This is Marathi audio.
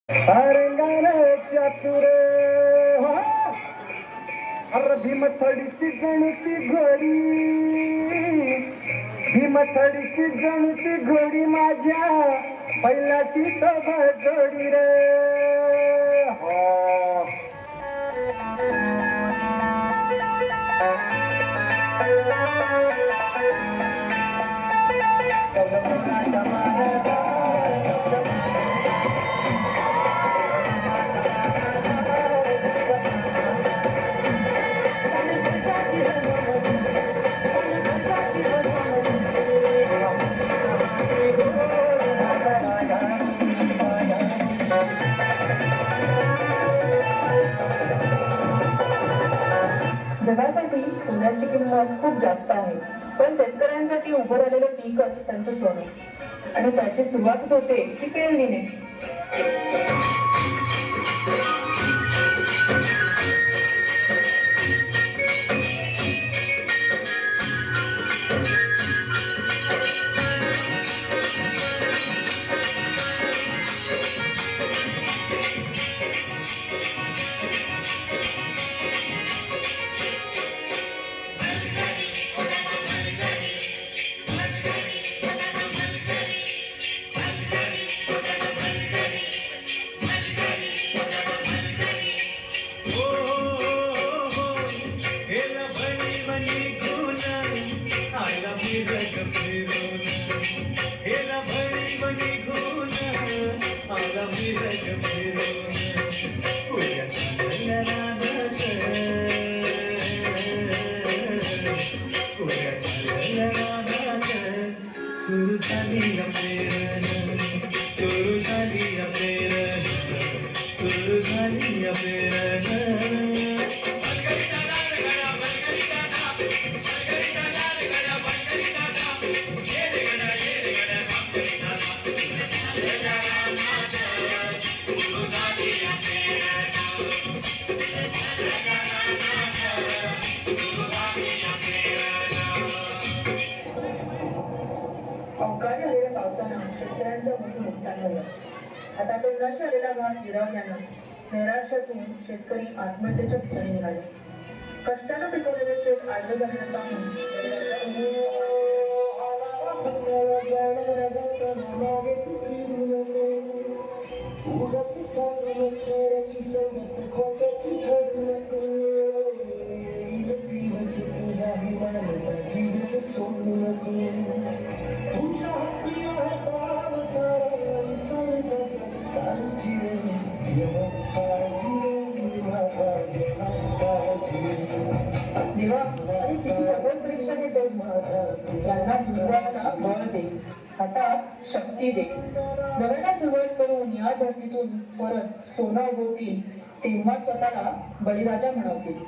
रंगाने चातुर अर भीमथडीची गणती घोडी भीमथडीची गणती घोडी माझ्या पहिल्याची सभा जोडी रे हो जगासाठी सोन्याची किंमत खूप जास्त आहे, पण शेतकऱ्यांसाठी उभं राहिलेलं पीकच त्यांचं सोनं आणि त्याची सुरुवातच होते ती पेरणीने. सुरू झाली प्रेरण सुरू झाली प्रेरण सुरू झाली प्रेरण अवकाळी आलेल्या पावसानं शेतकऱ्यांचं मोठं नुकसान झालं. आता तोंडाशी आलेला घास गिरावल्यानं नैराश्यातून शेतकरी आत्महत्येच्या दिशेने निघाले. कष्टानं पिकवलेले शेत आडवं जाण्यात पाहून देवा आणि किती प्रबल परीक्षा देतोस. यांना जीवाला बळ दे, आता शक्ती दे. नव्याला सुरुवात करून या धर्तीतून परत सोनं उगवतील तेव्हा स्वतःला बळीराजा म्हणवतील.